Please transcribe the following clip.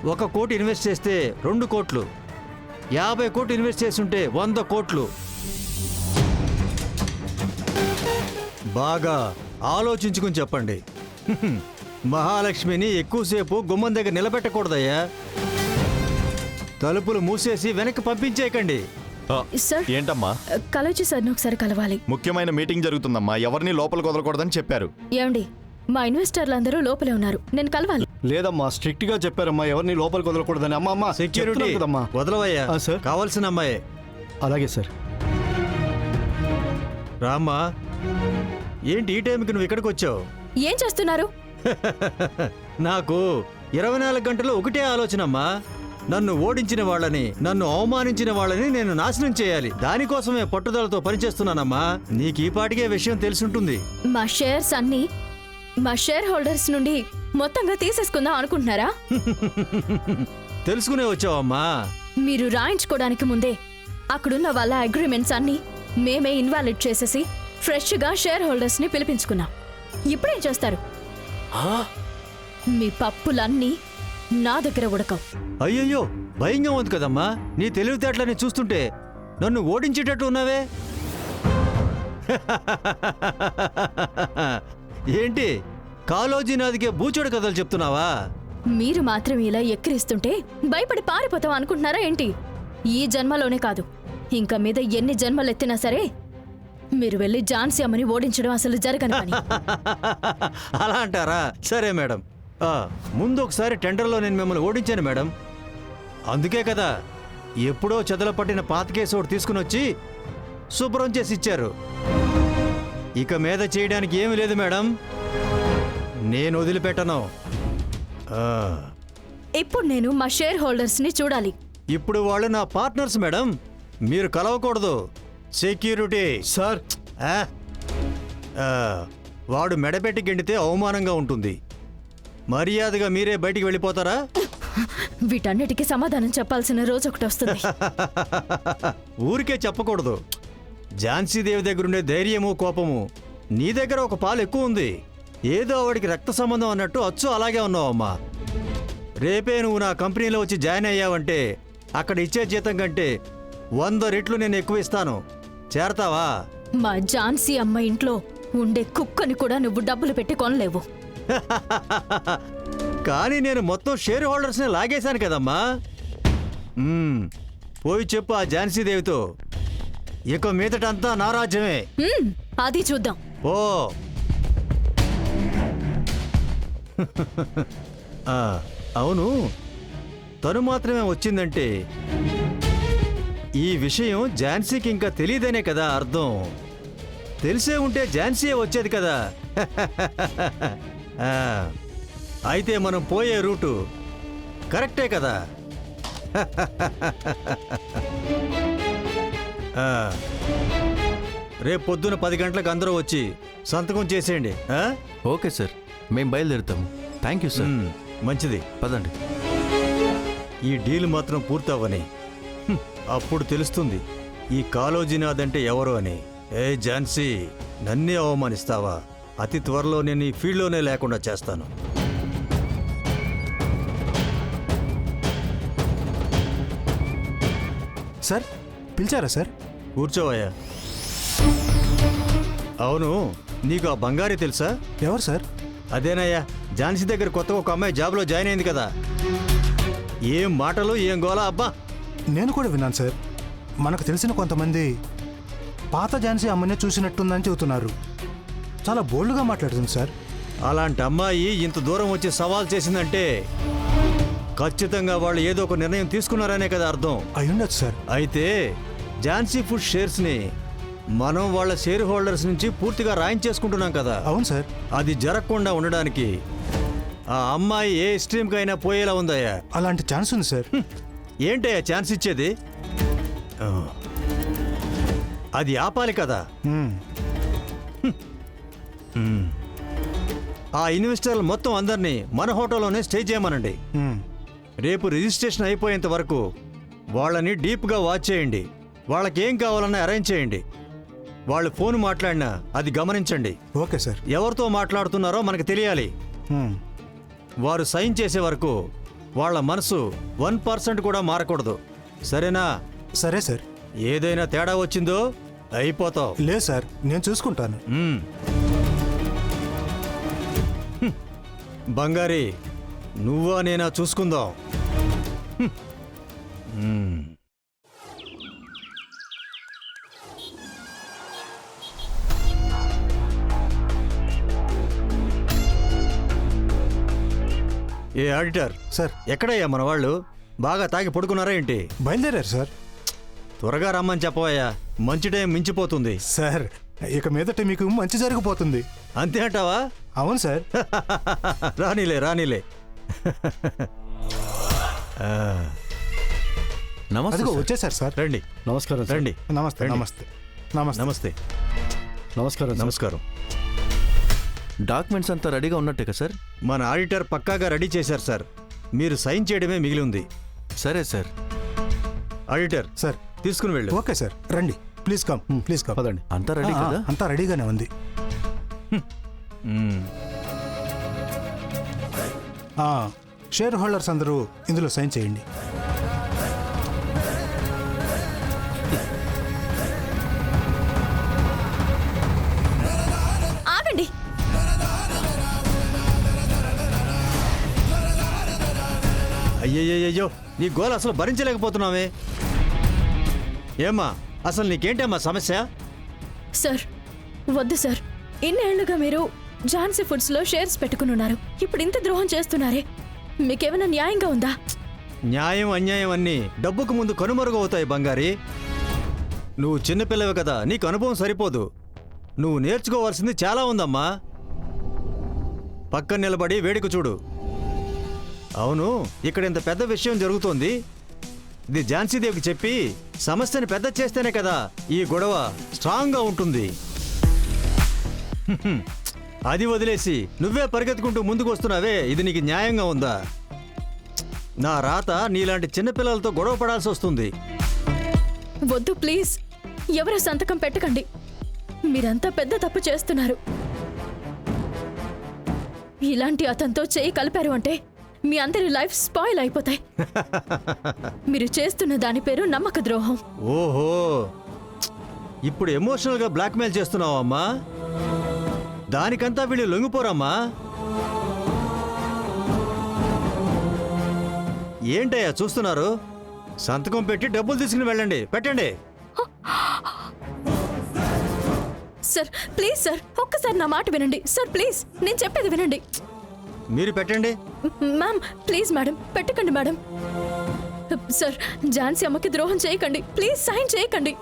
1 కోటి ఇన్వెస్ట్ చేస్తే 2 కోట్లు, 50 కోట్లు ఇన్వెస్ట్ చేస్తుంటే 100 కోట్లు. బాగా ఆలోచించుకుని చెప్పండి. మహాలక్ష్మిని ఎక్కువసేపు గుమ్మం దగ్గర నిలబెట్టకూడదయ్యా. తలుపులు మూసేసి వెనక్కి పంపించేయకండి. సార్, ఏంటమ్మా? కలొచ్చి సార్ని ఒకసారి కలవాలి. ముఖ్యమైన మీటింగ్ జరుగుతుందమ్మా, ఎవరిని లోపలికి వదలకూడదని చెప్పారు. ఏమండి, మా ఇన్వెస్టర్లందరూ లోపలే ఉన్నారు, నేను కలవాలి. లేదమ్మా, స్ట్రిక్ట్ గా చెప్పారమ్మా, ఎవరిని లోపలికి వదలకూడదని. అమ్మా సెక్యూరిటీ కదమ్మా. వదలవయ్యా. సార్, కావాల్సిన అమ్మాయి. అలాగే సార్. రామ్మా, ఏంటి ఈ టైంకి నువ్వు ఇక్కడికి వచ్చావు? ఏం చేస్తున్నారు? నాకు 24 గంటలు ఒకటే ఆలోచనమ్మా. నన్ను ఓడించిన వాళ్ళని, నన్ను అవమానించిన వాళ్ళని నేను నాశనం చేయాలి. దానికోసమే పట్టుదలతో పనిచేస్తున్నానమ్మా. నీకు ఈ పాటికే విషయం తెలుసుంటుంది. మా షేర్స్ అన్ని మా షేర్ హోల్డర్స్ నుండి మొత్తంగా తీసేసుకుందాం అనుకుంటున్నారా? తెలుసుకునే వచ్చావమ్మా. మీరు రాయించుకోవడానికి ముందే అక్కడున్న వాళ్ళ అగ్రిమెంట్స్ అన్ని మేమే ఇన్వాలిడ్ చేసేసి ఫ్రెష్ గా షేర్ హోల్డర్స్ ని పిలిపించుకున్నాం. ఇప్పుడేం చేస్తారు? మీ పప్పులన్నీ నా దగ్గర ఉడకవు. అయ్యయ్యో, భయంగా ఉంది కదమ్మా. నీ తెలివితేటలని చూస్తుంటే నన్ను ఓడించేటట్టు ఉన్నావే. ఏంటి కాలోజీనాథ్కే బూచోడు కథలు చెప్తున్నావా? మీరు మాత్రం ఇలా ఎక్కిరిస్తుంటే భయపడి పారిపోతాం అనుకుంటున్నారా ఏంటి? ఈ జన్మలోనే కాదు, ఇంకా మీద ఎన్ని జన్మలెత్తినా సరే మీరు వెళ్ళి ఝాన్సీ అమ్మని ఓడించడం అసలు జరగని పని. అలా అంటారా? సరే మేడం. ముందు ఒకసారి టెండర్లో నేను మిమ్మల్ని ఓడించాను మేడం. అందుకే కదా ఎప్పుడో చెదల పట్టిన పాత కేసు ఒకటి తీసుకుని వచ్చి శుభ్రం చేసి ఇచ్చారు. ఇక మీద చేయడానికి ఏమీ లేదు మేడం, నేను వదిలిపెట్టను. ఇప్పుడు నేను మా షేర్ హోల్డర్స్ ని చూడాలి. ఇప్పుడు వాళ్ళు నా పార్ట్నర్స్ మేడం, మీరు కలవకూడదు. సెక్యూరిటీ సార్, వాడు మెడపెట్టి గెండితే అవమానంగా ఉంటుంది. మర్యాదగా మీరే బయటికి వెళ్ళిపోతారా? వీటన్నిటికీ సమాధానం చెప్పాల్సిన రోజు ఒకటి వస్తుంది. ఊరికే చెప్పకూడదు. ఝాన్సీదేవి దగ్గరుండే ధైర్యము, కోపము నీ దగ్గర ఒక పాలు ఎక్కువ ఉంది. ఏదో ఆవిడికి రక్త సంబంధం అన్నట్టు అచ్చు అలాగే ఉన్నావమ్మా. రేపే నువ్వు నా కంపెనీలో వచ్చి జాయిన్ అయ్యావంటే అక్కడ ఇచ్చే జీతం కంటే 100 రెట్లు నేను ఎక్కువ ఇస్తాను. చేరతావా? మా ఝాన్సీ అమ్మ ఇంట్లో ఉండే కుక్కని కూడా నువ్వు డబ్బులు పెట్టి కొనలేవు. కానీ నేను మొత్తం షేర్ హోల్డర్స్ని లాగేశాను కదమ్మా. పోయి చెప్పు ఆ ఝాన్సీదేవితో, ఇక మీదటంతా నా రాజ్యమే. అది చూద్దాం. ఓ అవును, తను మాత్రమే వచ్చిందంటే ఈ విషయం ఝాన్సీకి ఇంకా తెలియదనే కదా అర్థం. తెలిసే ఉంటే ఝాన్సీయే వచ్చేది కదా. అయితే మనం పోయే రూటు కరెక్టే కదా. రేపు పొద్దున 10 గంటలకు అందరూ వచ్చి సంతకం చేసేయండి. ఓకే సార్, మేము బయలుదేరుతాము. Thank you sir. మంచిది, పదండి. ఈ డీల్ మాత్రం పూర్తవని అప్పుడు తెలుస్తుంది ఈ కాలోజీనాథ్ అంటే ఎవరో అని. ఏ ఝాన్సీ, నన్నే అవమానిస్తావా? అతి త్వరలో నేను ఈ ఫీల్డ్లోనే లేకుండా చేస్తాను. సార్, పిలిచారా సార్? కూర్చోవయ్యా. అవును, నీకు ఆ బంగారి తెలుసా? ఎవరు సార్? అదేనయ్యా, ఝాన్సీ దగ్గర కొత్తగా ఒక అమ్మాయి జాబ్లో జాయిన్ అయింది కదా. ఏం మాటలు, ఏం గోలా అబ్బా. నేను కూడా విన్నాను సార్. మనకు తెలిసిన కొంతమంది పాత ఝాన్సీ అమ్మనే చూసినట్టుందని చెబుతున్నారు. చాలా బోల్డ్గా మాట్లాడుతుంది సార్. అలాంటి అమ్మాయి ఇంత దూరం వచ్చి సవాల్ చేసిందంటే ఖచ్చితంగా వాళ్ళు ఏదో ఒక నిర్ణయం తీసుకున్నారనే కదా అర్థం. అయ్యుండొచ్చు సార్. అయితే ఝాన్సీ ఫుడ్ షేర్స్ని మనం వాళ్ళ షేర్ హోల్డర్స్ నుంచి పూర్తిగా రాయించేసుకుంటున్నాం కదా. అవును సార్. అది జరగకుండా ఉండడానికి ఆ అమ్మాయి ఏ స్ట్రీమ్కి అయినా పోయేలా ఉందయ్యా. అలాంటి ఛాన్స్ ఉంది సార్. ఏంటయ్యా ఛాన్స్ ఇచ్చేది? అది ఆపాలి కదా. ఆ ఇన్వెస్టర్లు మొత్తం అందరినీ మన హోటల్లోనే స్టే చేయమనండి. రేపు రిజిస్ట్రేషన్ అయిపోయేంత వరకు వాళ్ళని డీప్గా వాచ్ చేయండి. వాళ్ళకి ఏం కావాలన్నా అరేంజ్ చేయండి. వాళ్ళు ఫోన్ మాట్లాడినా అది గమనించండి. Okay sir. ఎవరితో మాట్లాడుతున్నారో మనకు తెలియాలి. వారు సైన్ చేసే వరకు వాళ్ళ మనసు 1% కూడా మారకూడదు, సరేనా? సరే సార్. ఏదైనా తేడా వచ్చిందో అయిపోతావు. లేదు సార్, నేను చూసుకుంటాను. బంగారి, నువ్వా నేనా చూసుకుందాం. ఏ ఆడిటర్, సార్ ఎక్కడయ్యా మన వాళ్ళు? బాగా తాగి పడుకున్నారా ఏంటి? బయలుదేరారు సార్. త్వరగా రమ్మని చెప్పవయ్యా, మంచి టైం మించిపోతుంది. సార్ ఇక మీదట మీకు మంచి జరిగిపోతుంది. అంతే అంటావా? అవును సార్. రానిలే రానిలే. నమస్తే అదిగో సార్. వచ్చేసారు సార్. రండి. నమస్కారం సార్. రండి. నమస్తే రండి. నమస్తే నమస్తే. నమస్తే. నమస్కారం సార్. నమస్కారం. డాక్యుమెంట్స్ అంతా రెడీగా ఉన్నట్టే కదా సార్? మన ఆడిటర్ పక్కాగా రెడీ చేశారు సార్. మీరు సైన్ చేయడమే మిగిలి ఉంది. సరే సార్. ఆడిటర్ సార్ తీసుకుని వెళ్ళు. ఓకే సార్, రండి. Please come, please come. పదండి. అంతా రెడీ కదా? అంతా రెడీగానే ఉంది. మ్మ్. షేర్ హోల్డర్స్ అందరూ ఇందులో సైన్ చేయండి. ఆగండి. అయ్యయ్యో, నీ గోల అసలు భరించలేకపోతున్నావే. ఏమ్మా, అసలు నీకేంటమ్మా సమస్య? సార్ వద్దు సార్. ఇన్నేళ్లుగా మీరు ఝాన్సీ ఫుడ్స్లో షేర్స్ పెట్టుకున్నారు. ఇప్పుడు ఇంత ద్రోహం చేస్తున్నారే, మీకేమైనా న్యాయంగా ఉందా? న్యాయం అన్యాయం అన్నీ డబ్బుకు ముందు కనుమరుగవుతాయి బంగారి. నువ్వు చిన్నపిల్లవి కదా, నీకు అనుభవం సరిపోదు. నువ్వు నేర్చుకోవాల్సింది చాలా ఉందమ్మా. పక్కన నిలబడి వేడుక చూడు. అవును, ఇక్కడ ఇంత పెద్ద విషయం జరుగుతోంది. ఇది ఝాన్సీదేవికి చెప్పి సమస్యని పెద్ద చేస్తేనే కదా ఈ గొడవ స్ట్రాంగ్గా ఉంటుంది. అది వదిలేసి నువ్వే పరిగెత్తుకుంటూ ముందుకు వస్తున్నావే, ఇది నీకు న్యాయంగా ఉందా? నా రాత నీలాంటి చిన్నపిల్లలతో గొడవ పడాల్సి వస్తుంది. వద్దు ప్లీజ్, ఎవరు సంతకం పెట్టకండి. మీరంతా పెద్ద తప్పు చేస్తున్నారు. ఇలాంటి అతనితో చేయి కలిపారు అంటే మీ అందరి లైఫ్ స్పాయిల్ అయిపోతాయి. మీరు చేస్తున్న దాని పేరు నమ్మక ద్రోహం. ఓహో, ఇప్పుడు ఎమోషనల్గా బ్లాక్మెయిల్ చేస్తున్నావమ్మా? దానికంతా వీళ్ళు లొంగిపోరమ్మా. ఏంటయ్యా చూస్తున్నారు? సంతకం పెట్టి డబ్బులు తీసుకుని వెళ్ళండి. పెట్టండి. సార్ ప్లీజ్ సార్, ఒక్కసారి నా మాట వినండి. సార్ ప్లీజ్, నేను చెప్పేది వినండి. మీరు పెట్టండి. మ్యామ్ ప్లీజ్ మేడం, పెట్టకండి మేడం. సార్ ఝాన్సీ అమ్మకి ద్రోహం చేయకండి. ప్లీజ్ సైన్ చేయకండి.